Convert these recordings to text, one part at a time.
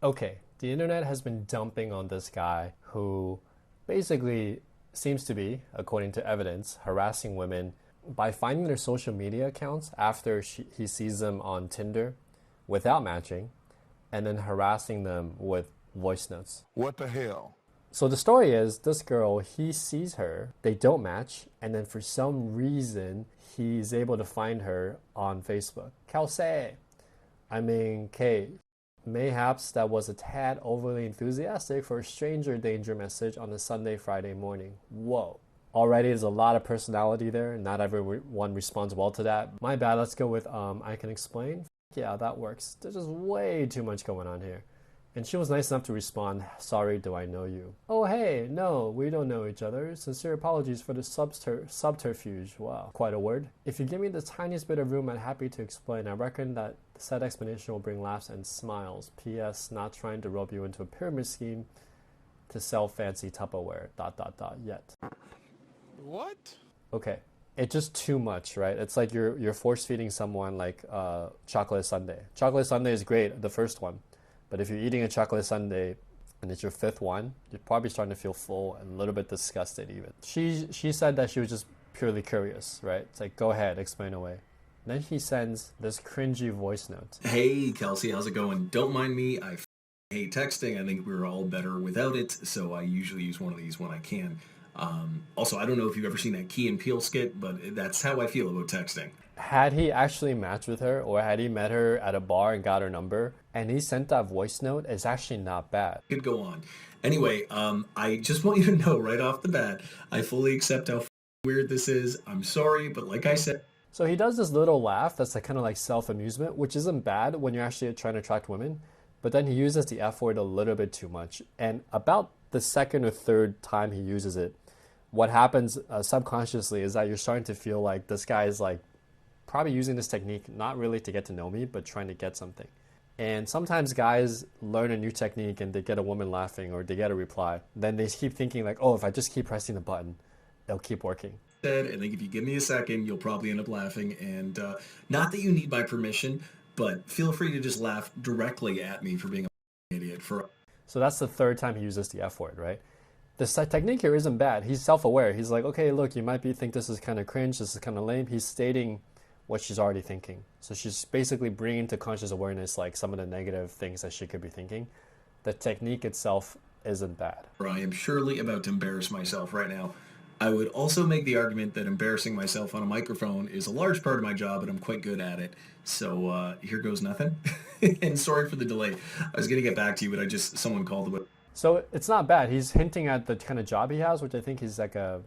Okay, the internet has been dumping on this guy who basically seems to be, according to evidence, harassing women by finding their social media accounts after he sees them on Tinder without matching, and then harassing them with voice notes. What the hell? So the story is this girl, he sees her, they don't match, and then for some reason, he's able to find her on Facebook. Kelsey. I mean, Kate. Mayhaps that was a tad overly enthusiastic for a stranger danger message on a Sunday, Friday morning. Whoa. Already there's a lot of personality there. Not everyone responds well to that. My bad, let's go with I can explain. Yeah, that works. There's just way too much going on here. And she was nice enough to respond, sorry, do I know you? Oh, hey, no, we don't know each other. Sincere apologies for the subterfuge. Wow, quite a word. If you give me the tiniest bit of room, I'm happy to explain. I reckon that said explanation will bring laughs and smiles. P.S. Not trying to rope you into a pyramid scheme to sell fancy Tupperware, ... yet. What? Okay, it's just too much, right? It's like you're force-feeding someone like chocolate sundae. Chocolate sundae is great, the first one. But if you're eating a chocolate sundae and it's your fifth one, you're probably starting to feel full and a little bit disgusted even. She said that she was just purely curious, right? It's like, go ahead, explain away. Then he sends this cringy voice note. Hey, Kelsey, how's it going? Don't mind me. I hate texting. I think we're all better without it, so I usually use one of these when I can. Also, I don't know if you've ever seen that Key and Peele skit, but that's how I feel about texting. Had he actually matched with her, or had he met her at a bar and got her number, and he sent that voice note, it's actually not bad. Could go on. Anyway, I just want you to know right off the bat, I fully accept how weird this is. I'm sorry, but like I said... So he does this little laugh that's like kind of like self-amusement, which isn't bad when you're actually trying to attract women, but then he uses the F word a little bit too much. And about the second or third time he uses it, what happens subconsciously is that you're starting to feel like this guy is like probably using this technique not really to get to know me, but trying to get something. And sometimes guys learn a new technique and they get a woman laughing or they get a reply. Then they keep thinking like, oh, if I just keep pressing the button, it'll keep working. I think if you give me a second, you'll probably end up laughing. And not that you need my permission, but feel free to just laugh directly at me for being an idiot. So that's the third time he uses the F word, right? The technique here isn't bad. He's self-aware. He's like, okay, look, you might think this is kind of cringe, this is kind of lame. He's stating what she's already thinking. So she's basically bringing to conscious awareness like some of the negative things that she could be thinking. The technique itself isn't bad. I am surely about to embarrass myself right now. I would also make the argument that embarrassing myself on a microphone is a large part of my job and I'm quite good at it. So here goes nothing. And sorry for the delay. I was going to get back to you, but someone called the... So it's not bad. He's hinting at the kind of job he has, which I think he's like a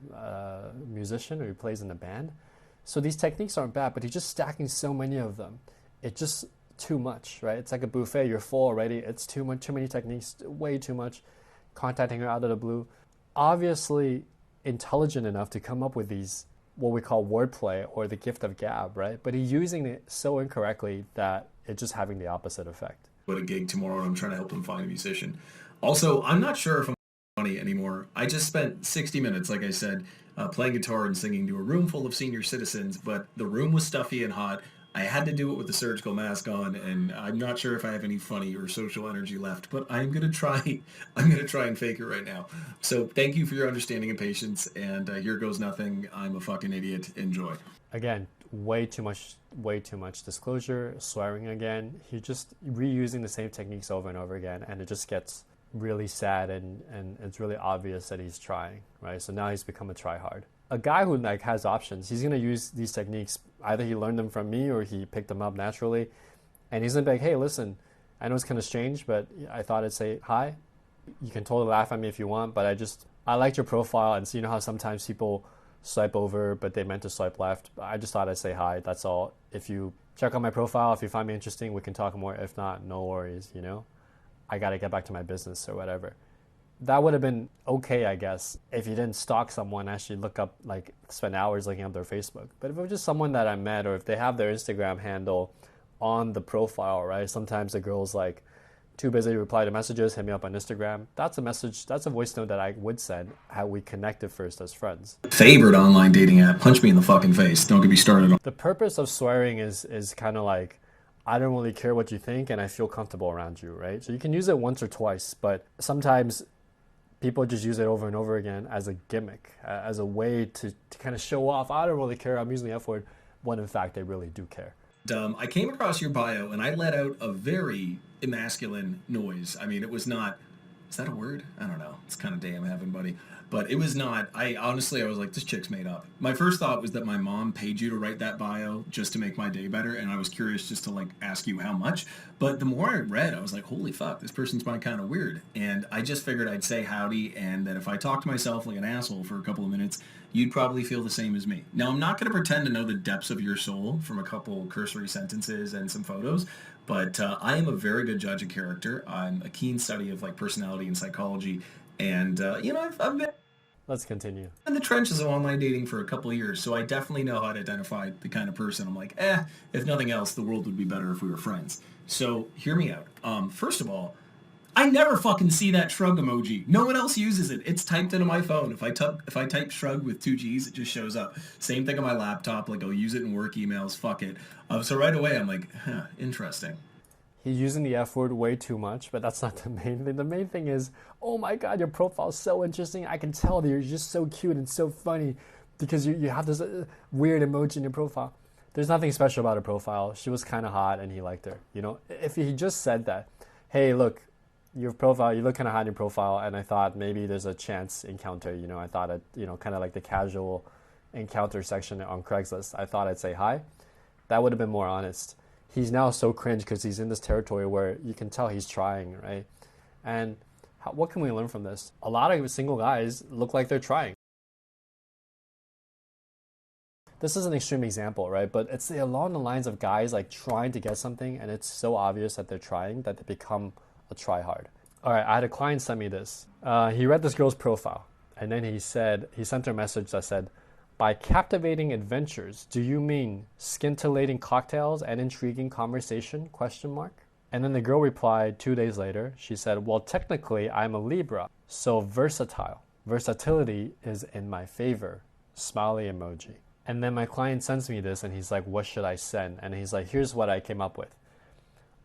musician or he plays in a band. So these techniques aren't bad, but he's just stacking so many of them. It's just too much, right? It's like a buffet. You're full already. It's too much, too many techniques, way too much. Contacting her out of the blue. Obviously intelligent enough to come up with these, what we call wordplay or the gift of gab, right? But he's using it so incorrectly that it's just having the opposite effect. But a gig tomorrow and I'm trying to help him find a musician. Also, I'm not sure if I'm funny anymore. I just spent 60 minutes, like I said, playing guitar and singing to a room full of senior citizens, but the room was stuffy and hot. I had to do it with the surgical mask on, and I'm not sure if I have any funny or social energy left, but I'm going to try. I'm going to try and fake it right now. So thank you for your understanding and patience, and here goes nothing. I'm a fucking idiot. Enjoy. Again, way too much disclosure, swearing again. He's just reusing the same techniques over and over again, and it just gets really sad and it's really obvious that he's trying, right? So now he's become a tryhard. A guy who like has options, he's gonna use these techniques. Either he learned them from me or he picked them up naturally, and he's gonna be like, hey, listen, I know it's kind of strange, but I thought I'd say hi. You can totally laugh at me if you want, but I liked your profile, and so you know how sometimes people swipe over but they meant to swipe left. I just thought I'd say hi, that's all. If you check out my profile, if you find me interesting, we can talk more. If not, no worries, you know? I gotta get back to my business or whatever. That would have been okay, I guess, if you didn't stalk someone, actually look up, like, spend hours looking up their Facebook. But if it was just someone that I met, or if they have their Instagram handle on the profile, right? Sometimes the girl's like, too busy to reply to messages, hit me up on Instagram. That's a message, that's a voice note that I would send had we connected first as friends. Favorite online dating app, punch me in the fucking face. Don't get me started on. The purpose of swearing is kind of like, I don't really care what you think and I feel comfortable around you, right? So you can use it once or twice, but sometimes people just use it over and over again as a gimmick, as a way to kind of show off. I don't really care. I'm using the F word, when in fact they really do care. I came across your bio and I let out a very emasculine noise. I mean, it was not, is that a word? I don't know. It's kind of day I'm having, buddy. But it was not, I honestly, I was like, this chick's made up. My first thought was that my mom paid you to write that bio just to make my day better. And I was curious just to like ask you how much. But the more I read, I was like, holy fuck, this person's kind of weird. And I just figured I'd say howdy, and that if I talk to myself like an asshole for a couple of minutes, you'd probably feel the same as me. Now, I'm not going to pretend to know the depths of your soul from a couple cursory sentences and some photos, but I am a very good judge of character. I'm a keen study of like personality and psychology. And, I've been Let's continue. in the trenches of online dating for a couple of years, so I definitely know how to identify the kind of person I'm like, if nothing else, the world would be better if we were friends. So hear me out. First of all, I never fucking see that shrug emoji. No one else uses it. It's typed into my phone. If I type shrug with 2 G's, it just shows up. Same thing on my laptop. Like, I'll use it in work emails. Fuck it. So right away, I'm like, interesting. He's using the F word way too much, but that's not the main thing. The main thing is, oh my God, your profile is so interesting. I can tell that you're just so cute and so funny because you have this weird emoji in your profile. There's nothing special about her profile. She was kind of hot and he liked her. You know, if he just said that, hey, look, your profile, you look kind of hot in your profile, and I thought maybe there's a chance encounter. You know, I thought kind of like the casual encounter section on Craigslist. I thought I'd say hi. That would have been more honest. He's now so cringe because he's in this territory where you can tell he's trying, right? And what can we learn from this? A lot of single guys look like they're trying. This is an extreme example, right? But it's along the lines of guys like trying to get something, and it's so obvious that they're trying that they become a tryhard. All right, I had a client send me this. He read this girl's profile, and then he sent her a message that said, by captivating adventures, do you mean scintillating cocktails and intriguing conversation? ? And then the girl replied 2 days later. She said, well, technically, I'm a Libra, so versatile. Versatility is in my favor. Smiley emoji. And then my client sends me this, and he's like, what should I send? And he's like, here's what I came up with.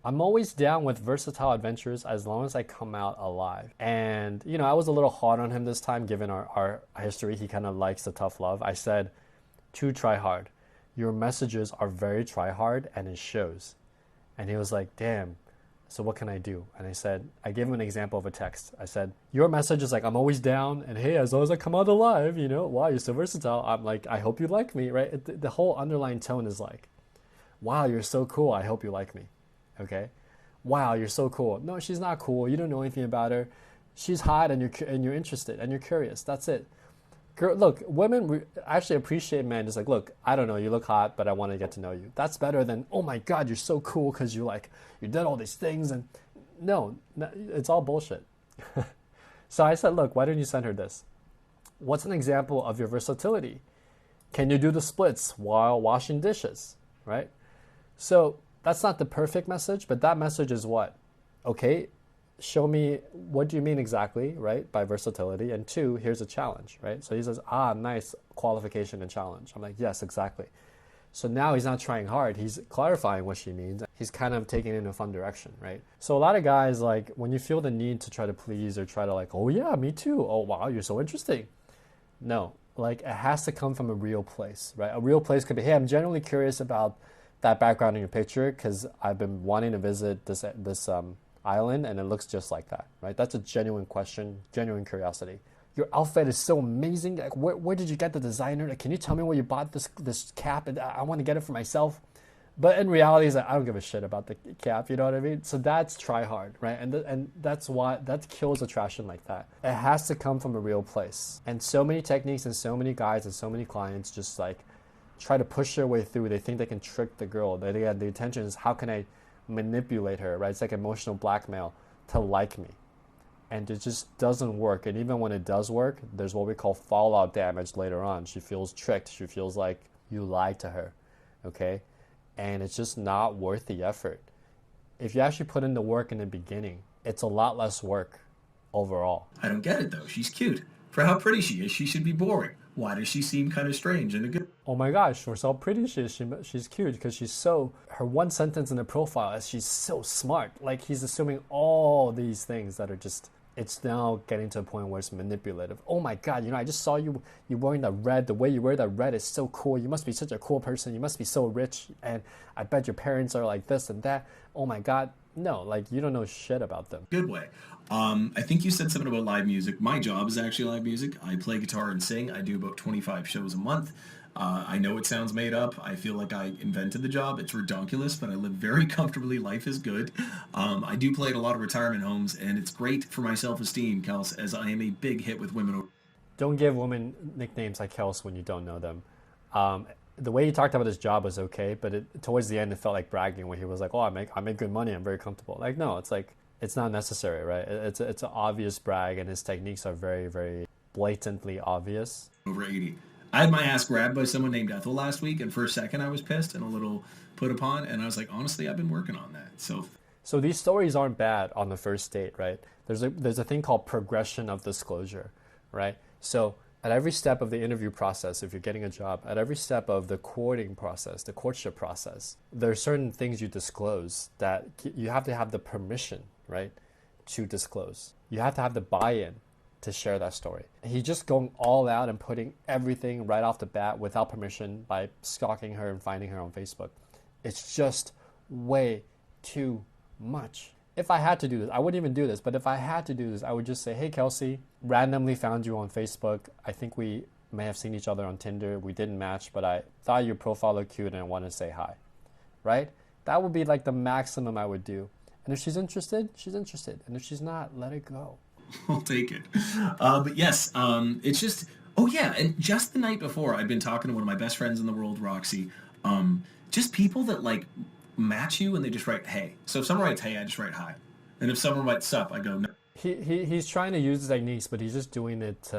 I'm always down with versatile adventures as long as I come out alive. And, I was a little hard on him this time, given our history. He kind of likes the tough love. I said, too try hard. Your messages are very try hard, and it shows. And he was like, damn, so what can I do? And I gave him an example of a text. I said, your message is like, I'm always down, and hey, as long as I come out alive, wow, you're so versatile. I'm like, I hope you like me, right? The whole underlying tone is like, wow, you're so cool. I hope you like me. Okay, wow, you're so cool. No, she's not cool. You don't know anything about her. She's hot, and you're interested, and you're curious. That's it. Girl, look, women actually appreciate men. Just like, look, I don't know, you look hot, but I want to get to know you. That's better than, oh my God, you're so cool because you did all these things. And no, it's all bullshit. So I said, look, why don't you send her this? What's an example of your versatility? Can you do the splits while washing dishes, right? So that's not the perfect message, but that message is what? Okay, show me, what do you mean exactly, right, by versatility? And 2, here's a challenge, right? So he says, nice qualification and challenge. I'm like, yes, exactly. So now he's not trying hard. He's clarifying what she means. He's kind of taking it in a fun direction, right? So a lot of guys, like, when you feel the need to try to please or try to like, oh yeah, me too. Oh wow, you're so interesting. No, like, it has to come from a real place, right? A real place could be, hey, I'm genuinely curious about that background in your picture because I've been wanting to visit this island and it looks just like that, right? That's a genuine question, genuine curiosity. Your outfit is so amazing. Like, where did you get the designer? Like, can you tell me where you bought this cap? And I want to get it for myself. But in reality, it's like, I don't give a shit about the cap. You know what I mean? So that's try hard, right? And that's why that kills attraction like that. It has to come from a real place. And so many techniques and so many guys and so many clients just like try to push their way through. They think they can trick the girl. The intention is, how can I manipulate her, right? It's like emotional blackmail to like me. And it just doesn't work. And even when it does work, there's what we call fallout damage later on. She feels tricked. She feels like you lied to her, okay? And it's just not worth the effort. If you actually put in the work in the beginning, it's a lot less work overall. I don't get it, though. She's cute. For how pretty she is, she should be boring. Why does she seem kind of strange in a good Oh my gosh, we're so pretty she's cute because she's so, her one sentence in the profile is she's so smart. Like he's assuming all these things that are just, it's now getting to a point where it's manipulative. Oh my god, I just saw you wearing that red. The way you wear that red is so cool. You must be such a cool person. You must be so rich, and I bet your parents are like this and that. Oh my god. No, like you don't know shit about them. good way? I think you said something about live music. My job is actually live music. I play guitar and sing. I do about 25 shows a month. I know it sounds made up. I feel like I invented the job. It's redonkulous, but I live very comfortably. Life is good. I do play at a lot of retirement homes, and it's great for my self-esteem, Kels, as I am a big hit with women. Don't give women nicknames like Kels when you don't know them. The way he talked about his job was okay, but towards the end it felt like bragging when he was like, "Oh, I make good money. I'm very comfortable." Like, no, it's like it's not necessary, right? It's an obvious brag, and his techniques are very, very blatantly obvious. Over 80. I had my ass grabbed by someone named Ethel last week, and for a second I was pissed and a little put upon, and I was like, honestly, I've been working on that. So these stories aren't bad on the first date, right? There's a thing called progression of disclosure, right? So at every step of the interview process, if you're getting a job, at every step of the courting process, the courtship process, there are certain things you disclose that you have to have the permission, right, to disclose. You have to have the buy-in to share that story. He's just going all out and putting everything right off the bat without permission by stalking her and finding her on Facebook. It's just way too much. If I had to do this, I wouldn't even do this, but if I had to do this, I would just say, "Hey, Kelsey, randomly found you on Facebook. I think we may have seen each other on Tinder. We didn't match, but I thought your profile looked cute and I wanted to say hi." Right? That would be like the maximum I would do. And if she's interested, she's interested. And if she's not, let it go. I'll take it. But yes, it's just, oh yeah, and just the night before, I'd been talking to one of my best friends in the world, Roxy. Just people that like match you and they just write hey. So if someone writes hey, I just write hi. And if someone writes sup, I go no. He's trying to use the techniques, but he's just doing it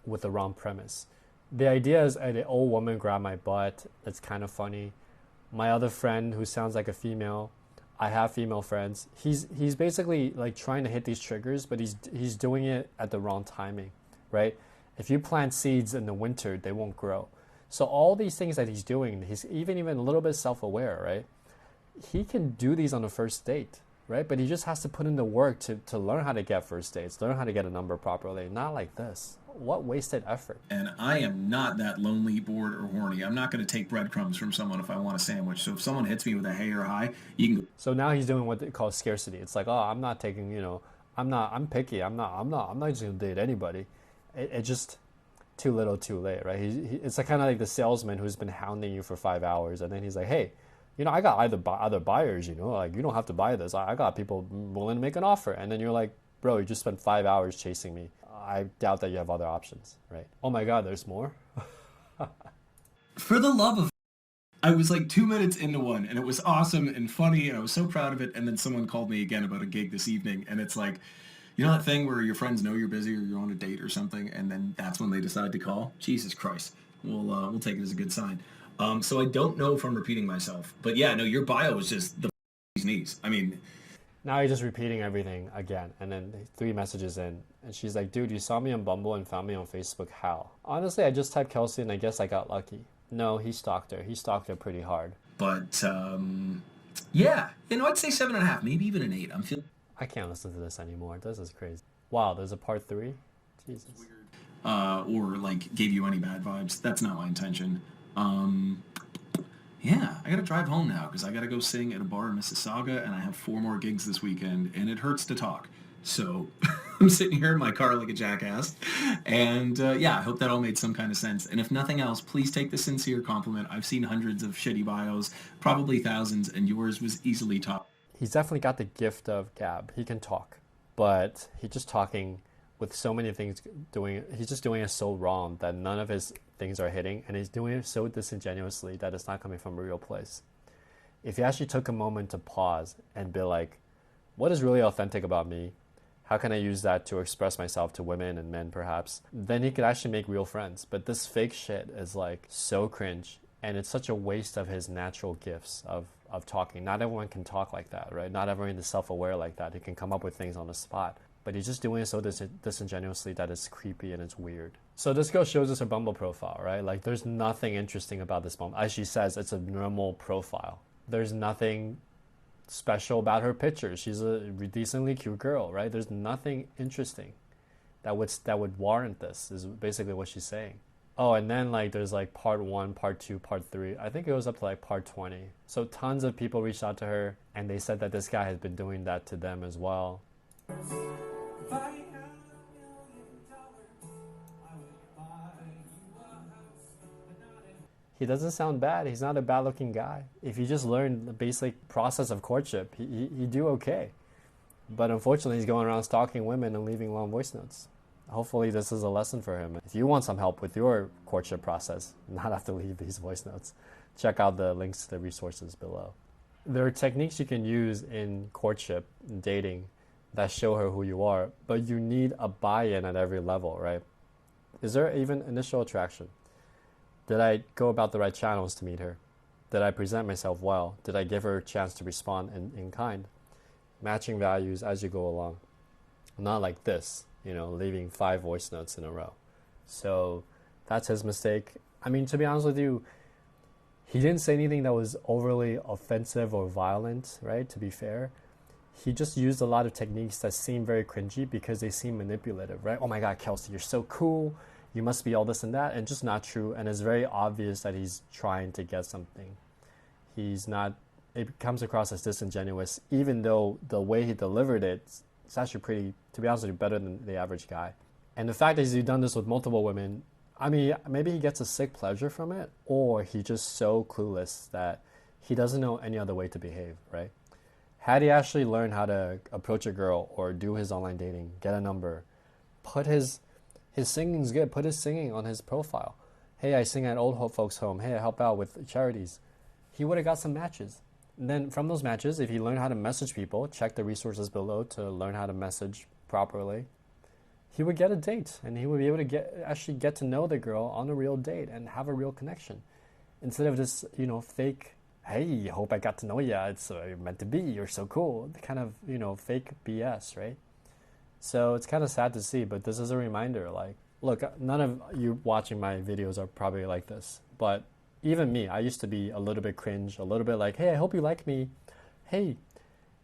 with the wrong premise. The idea is an old woman grabbed my butt. It's kind of funny. My other friend who sounds like a female, I have female friends. He's basically like trying to hit these triggers, but he's doing it at the wrong timing, right? If you plant seeds in the winter, they won't grow. So all these things that he's doing, he's even a little bit self-aware, right? He can do these on the first date, right? But he just has to put in the work to learn how to get first dates, learn how to get a number properly. Not like this. What wasted effort. And I am not that lonely, bored, or horny. I'm not going to take breadcrumbs from someone if I want a sandwich. So if someone hits me with a hey or hi, you can go. So now he's doing what they call scarcity. It's like, oh, I'm not taking, I'm picky. I'm not just going to date anybody. It just too little, too late, right? It's like kind of like the salesman who's been hounding you for 5 hours, and then he's like, hey, I got other buyers, like you don't have to buy this. I got people willing to make an offer, and then you're like, bro, you just spent 5 hours chasing me. I doubt that you have other options, right? Oh my God, there's more? For the love of, I was like 2 minutes into one, and it was awesome and funny, and I was so proud of it. And then someone called me again about a gig this evening, and it's like, that thing where your friends know you're busy or you're on a date or something, and then that's when they decide to call. Jesus Christ, we'll take it as a good sign. So I don't know if I'm repeating myself, but yeah, no, your bio is just the knees. I mean. Now you're just repeating everything again, and then 3 messages in, and she's like, dude, you saw me on Bumble and found me on Facebook, how? Honestly, I just typed Kelsey and I guess I got lucky. No, he stalked her. He stalked her pretty hard. But, yeah, I'd say 7.5, maybe even an 8. I can't listen to this anymore. This is crazy. Wow, there's a part 3? Jesus. Or, like, gave you any bad vibes. That's not my intention. Yeah, I gotta drive home now because I gotta go sing at a bar in Mississauga, and I have 4 more gigs this weekend, and it hurts to talk. So I'm sitting here in my car like a jackass, and yeah, I hope that all made some kind of sense. And if nothing else, please take the sincere compliment. I've seen hundreds of shitty bios, probably thousands, and yours was easily top. He's definitely got the gift of gab. He can talk, but he's just talking with so many things he's just doing it so wrong that none of his things are hitting, and he's doing it so disingenuously that it's not coming from a real place. If he actually took a moment to pause and be like, what is really authentic about me? How can I use that to express myself to women and men perhaps? Then he could actually make real friends. But this fake shit is like so cringe, and it's such a waste of his natural gifts of talking. Not everyone can talk like that, right? Not everyone is self-aware like that. He can come up with things on the spot. But but he's just doing it so disingenuously that it's creepy and it's weird. So this girl shows us her Bumble profile, right? Like there's nothing interesting about this Bumble. As she says, it's a normal profile. There's nothing special about her pictures. She's a decently cute girl, right? There's nothing interesting that would warrant this, is basically what she's saying. Oh, and then like there's like part 1, part 2, part 3. I think it goes up to like part 20. So tons of people reached out to her and they said that this guy has been doing that to them as well. He doesn't sound bad. He's not a bad looking guy. If you just learn the basic process of courtship, you do okay. But unfortunately, he's going around stalking women and leaving long voice notes. Hopefully this is a lesson for him. If you want some help with your courtship process, not have to leave these voice notes, check out the links to the resources below. There are techniques you can use in courtship, dating, that show her who you are, but you need a buy-in at every level, right? Is there even initial attraction? Did I go about the right channels to meet her? Did I present myself well? Did I give her a chance to respond in kind? Matching values as you go along. Not like this, leaving 5 voice notes in a row. So that's his mistake. I mean, to be honest with you, he didn't say anything that was overly offensive or violent, right? To be fair. He just used a lot of techniques that seem very cringy because they seem manipulative, right? Oh my God, Kelsey, you're so cool. You must be all this and that, and just not true. And it's very obvious that he's trying to get something. He's not, it comes across as disingenuous, even though the way he delivered it, it's actually pretty, to be honest with you, better than the average guy. And the fact that he's done this with multiple women, I mean, maybe he gets a sick pleasure from it, or he's just so clueless that he doesn't know any other way to behave, right? Had he actually learned how to approach a girl or do his online dating, get a number, put his singing's good, put his singing on his profile. Hey, I sing at old folks' home. Hey, I help out with charities. He would have got some matches. And then from those matches, if he learned how to message people, check the resources below to learn how to message properly, he would get a date and he would be able to actually get to know the girl on a real date and have a real connection. Instead of this, fake, hey, hope I got to know you. It's meant to be. You're so cool. Kind of, fake BS, right? So it's kind of sad to see, but this is a reminder. Like, look, none of you watching my videos are probably like this, but even me, I used to be a little bit cringe, a little bit like, hey, I hope you like me. Hey,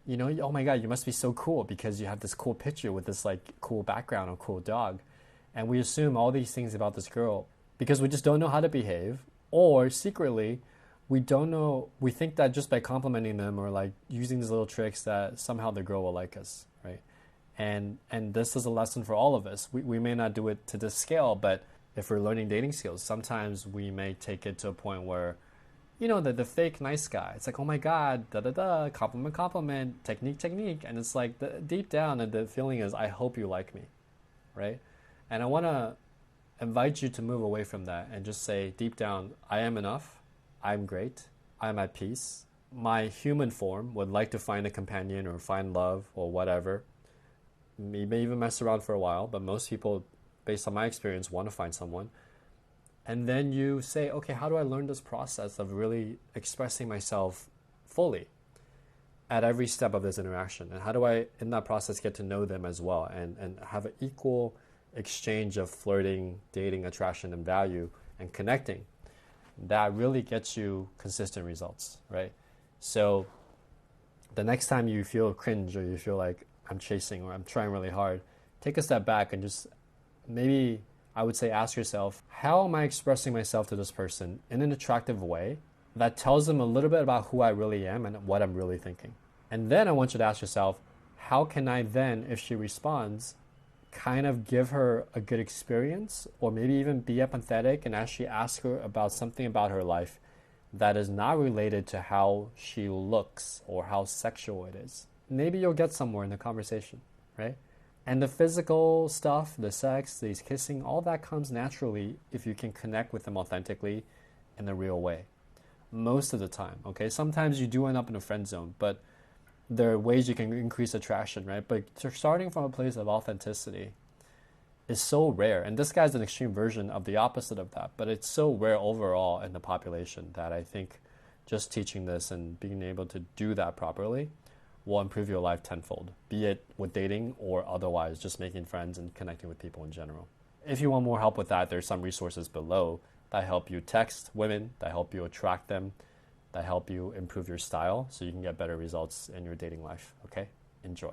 oh my God, you must be so cool because you have this cool picture with this like cool background or cool dog. And we assume all these things about this girl because we just don't know how to behave, or secretly, we don't know, we think that just by complimenting them or like using these little tricks that somehow the girl will like us, right? And this is a lesson for all of us. We may not do it to this scale, but if we're learning dating skills, sometimes we may take it to a point where, the fake nice guy, it's like, oh my God, compliment, technique. And it's like deep down, the feeling is, I hope you like me, right? And I want to invite you to move away from that and just say deep down, I am enough. I'm great. I'm at peace. My human form would like to find a companion or find love or whatever. You may even mess around for a while, but most people, based on my experience, want to find someone. And then you say, okay, how do I learn this process of really expressing myself fully at every step of this interaction? And how do I, in that process, get to know them as well and have an equal exchange of flirting, dating, attraction, and value and connecting? That really gets you consistent results, right? So the next time you feel cringe or you feel like I'm chasing or I'm trying really hard, take a step back and just maybe, I would say, ask yourself, how am I expressing myself to this person in an attractive way that tells them a little bit about who I really am and what I'm really thinking? And then I want you to ask yourself, how can I then, if she responds, kind of give her a good experience or maybe even be empathetic and actually ask her about something about her life that is not related to how she looks or how sexual it is. Maybe you'll get somewhere in the conversation, right? And the physical stuff, the sex, these kissing, all that comes naturally if you can connect with them authentically in a real way. Most of the time, okay? Sometimes you do end up in a friend zone, but there are ways you can increase attraction, right? But starting from a place of authenticity is so rare. And this guy's an extreme version of the opposite of that, but it's so rare overall in the population that I think just teaching this and being able to do that properly will improve your life tenfold, be it with dating or otherwise, just making friends and connecting with people in general. If you want more help with that, there's some resources below that help you text women, that help you attract them, that help you improve your style so you can get better results in your dating life. Okay? Enjoy.